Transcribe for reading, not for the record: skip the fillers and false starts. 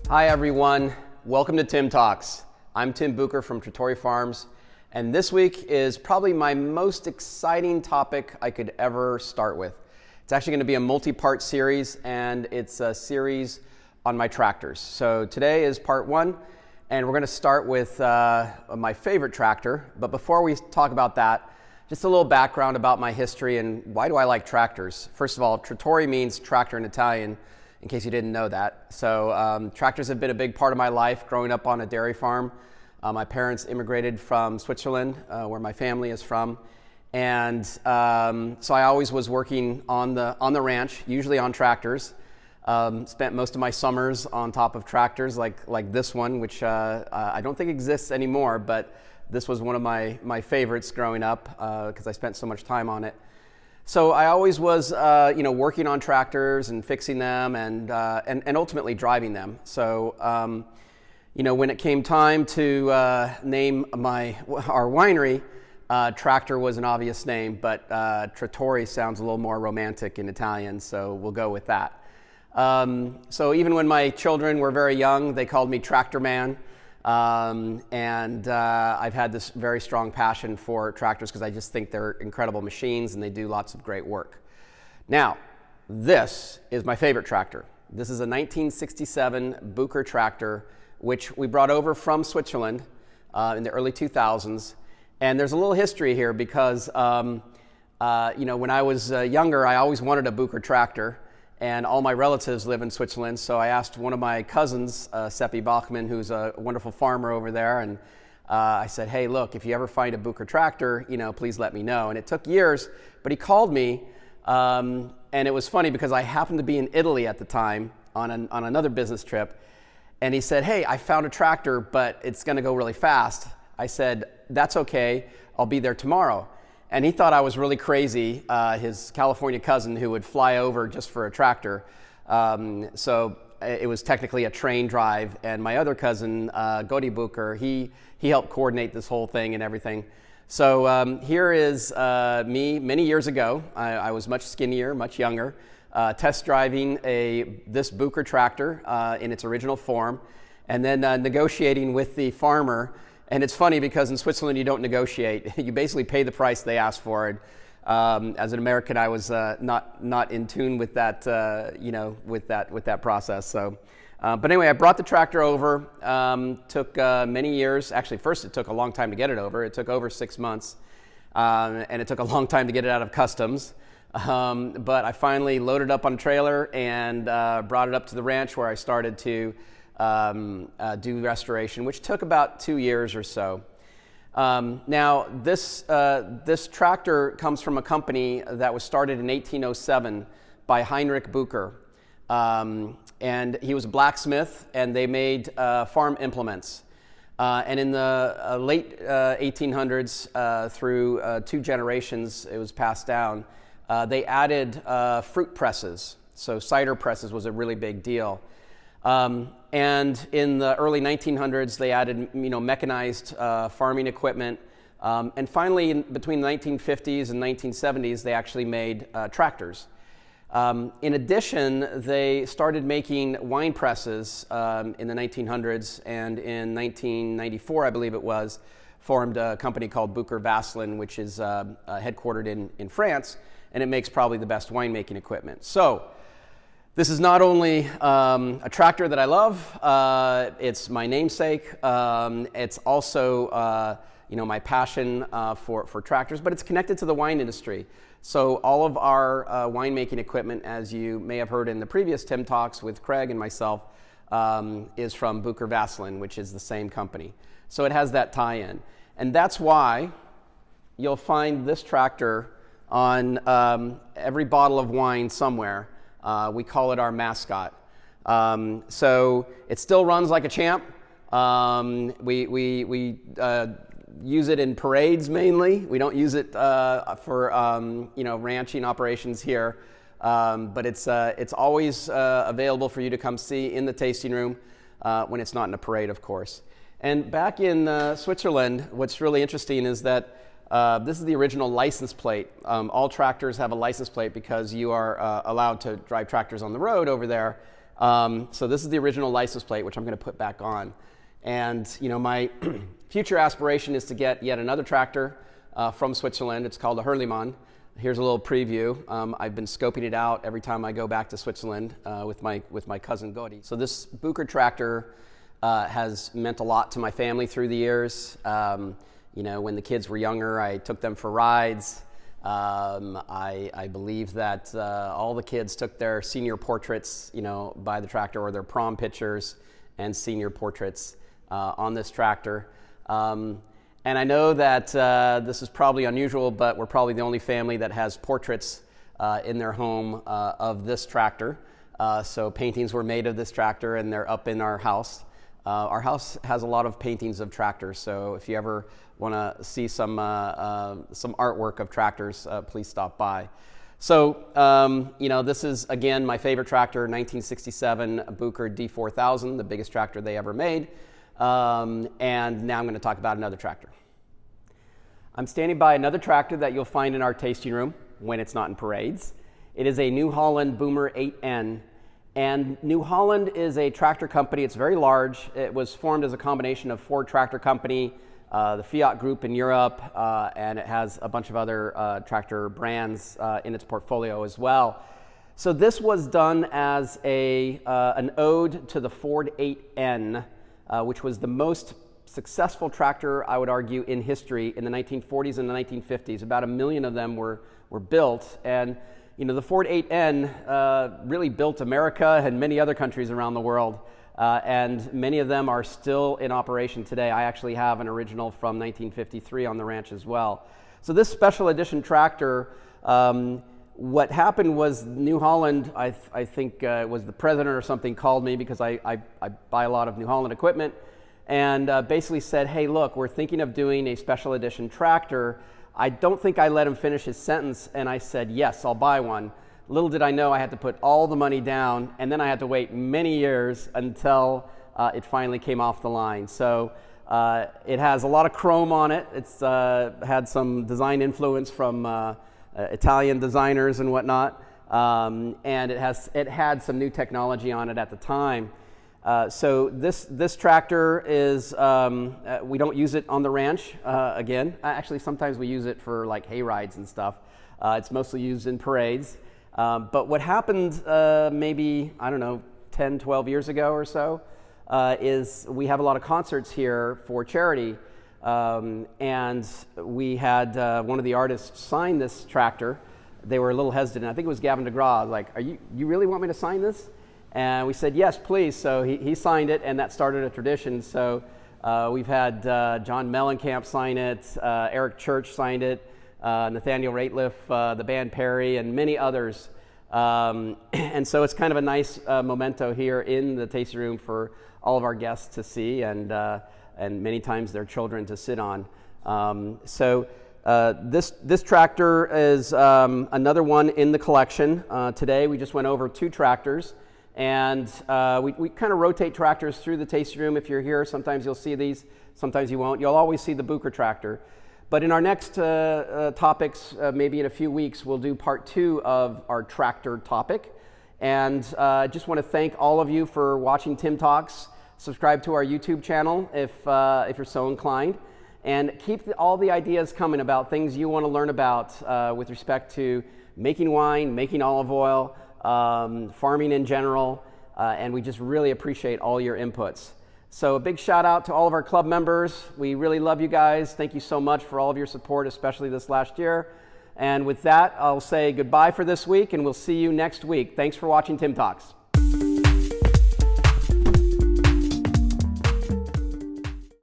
Hi everyone, welcome to Tim Talks. I'm Tim Bucher from Trattore Farms, and this week is probably my most exciting topic I could ever start with. It's actually going to be a multi-part series, and it's a series on my tractors. So today is part one, and we're going to start with my favorite tractor. But before we talk about that, just a little background about my history and why do I like tractors. First of all, Trattore means tractor in Italian, in case you didn't know that. So tractors have been a big part of my life growing up on a dairy farm. My parents immigrated from Switzerland, where my family is from. And so I always was working on the ranch, usually on tractors. Spent most of my summers on top of tractors like this one, which I don't think exists anymore, but this was one of my favorites growing up because I spent so much time on it. So I always was, working on tractors and fixing them and ultimately driving them. So, when it came time to name our winery, Tractor was an obvious name, but Trattore sounds a little more romantic in Italian, so we'll go with that. So even when my children were very young, they called me Tractor Man. I've had this very strong passion for tractors because I just think they're incredible machines and they do lots of great work. Now, this is my favorite tractor. This is a 1967 Bucher Tractor, which we brought over from Switzerland in the early 2000s. And there's a little history here because, when I was younger, I always wanted a Bucher Tractor. And all my relatives live in Switzerland, so I asked one of my cousins, Seppi Bachmann, who's a wonderful farmer over there, and I said, hey, look, if you ever find a Bucher Tractor, please let me know. And it took years, but he called me, and it was funny because I happened to be in Italy at the time on another business trip, and he said, hey, I found a tractor, but it's going to go really fast. I said, that's okay, I'll be there tomorrow. And he thought I was really crazy, his California cousin who would fly over just for a tractor. So it was technically a train drive. And my other cousin, Godi Bucher, he helped coordinate this whole thing and everything. So here is me many years ago. I was much skinnier, much younger, test driving this Bucher tractor in its original form, and then negotiating with the farmer. And it's funny because in Switzerland you don't negotiate. You basically pay the price they ask for it. As an American, I was not in tune with that, with that process. So, but anyway, I brought the tractor over. Took many years. Actually, first it took a long time to get it over. It took over 6 months, and it took a long time to get it out of customs. But I finally loaded up on a trailer and brought it up to the ranch where I started to do restoration, which took about 2 years or so. Now, this tractor comes from a company that was started in 1807 by Heinrich Bucher. And he was a blacksmith, and they made farm implements. And in the late 1800s, through 2 generations, it was passed down, they added fruit presses. So cider presses was a really big deal. And in the early 1900s, they added, mechanized farming equipment. And finally, between the 1950s and 1970s, they actually made tractors. In addition, they started making wine presses in the 1900s, and in 1994, I believe it was, formed a company called Bucher Vaslin, which is headquartered in France, and it makes probably the best winemaking equipment. So this is not only a tractor that I love, it's my namesake, it's also my passion for tractors, but it's connected to the wine industry. So all of our winemaking equipment, as you may have heard in the previous Tim Talks with Craig and myself, is from Bucher Vaslin, which is the same company. So it has that tie-in. And that's why you'll find this tractor on every bottle of wine somewhere. We call it our mascot. So it still runs like a champ. We use it in parades mainly. We don't use it for ranching operations here, but it's always available for you to come see in the tasting room when it's not in a parade, of course. And back in Switzerland, what's really interesting is that this is the original license plate. All tractors have a license plate because you are allowed to drive tractors on the road over there. So this is the original license plate, which I'm going to put back on. And you know, my future aspiration is to get yet another tractor from Switzerland. It's called a Hurlimann. Here's a little preview. I've been scoping it out every time I go back to Switzerland with my cousin Godi. So this Bucher Tractor has meant a lot to my family through the years. You know, when the kids were younger, I took them for rides. I believe that all the kids took their senior portraits, you know, by the tractor, or their prom pictures and senior portraits on this tractor. And I know that this is probably unusual, but we're probably the only family that has portraits in their home of this tractor. So paintings were made of this tractor, and they're up in our house. Our house has a lot of paintings of tractors, so if you ever want to see some artwork of tractors, please stop by. So, you know, this is, again, my favorite tractor, 1967 Bucher D4000, the biggest tractor they ever made. And now I'm going to talk about another tractor. I'm standing by another tractor that you'll find in our tasting room when it's not in parades. It is a New Holland Boomer 8N. And New Holland is a tractor company. It's very large. It was formed as a combination of Ford Tractor Company, the Fiat Group in Europe, and it has a bunch of other tractor brands in its portfolio as well. So this was done as an ode to the Ford 8N, which was the most successful tractor, I would argue, in history in the 1940s and the 1950s. About 1 million of them were built. And you know, the Ford 8N really built America and many other countries around the world. And many of them are still in operation today. I actually have an original from 1953 on the ranch as well. So this special edition tractor, what happened was New Holland, I think it was the president or something, called me because I buy a lot of New Holland equipment, and basically said, hey, look, we're thinking of doing a special edition tractor. I don't think I let him finish his sentence, and I said, yes, I'll buy one. Little did I know I had to put all the money down, and then I had to wait many years until it finally came off the line. So it has a lot of chrome on it. It's had some design influence from Italian designers and whatnot, and it had some new technology on it at the time. So this tractor is, we don't use it on the ranch, again. Actually, sometimes we use it for like hay rides and stuff. It's mostly used in parades. But what happened maybe, I don't know, 10, 12 years ago or so, is we have a lot of concerts here for charity. And we had one of the artists sign this tractor. They were a little hesitant. I think it was Gavin DeGraw, like, you really want me to sign this? And we said, yes, please. So he signed it, and that started a tradition. So we've had John Mellencamp sign it, Eric Church signed it, Nathaniel Rateliff, the band Perry, and many others. And so it's kind of a nice memento here in the tasting room for all of our guests to see, and many times their children to sit on. This tractor is another one in the collection. Today we just went over 2 tractors, and we kind of rotate tractors through the tasting room. If you're here, sometimes you'll see these, sometimes you won't. You'll always see the Bucher Tractor. But in our next topics, maybe in a few weeks, we'll do part 2 of our tractor topic. And I just want to thank all of you for watching Tim Talks. Subscribe to our YouTube channel if you're so inclined. And keep all the ideas coming about things you want to learn about with respect to making wine, making olive oil, farming in general. And we just really appreciate all your inputs. So a big shout out to all of our club members. We really love you guys. Thank you so much for all of your support, especially this last year. And with that, I'll say goodbye for this week, and we'll see you next week. Thanks for watching Tim Talks.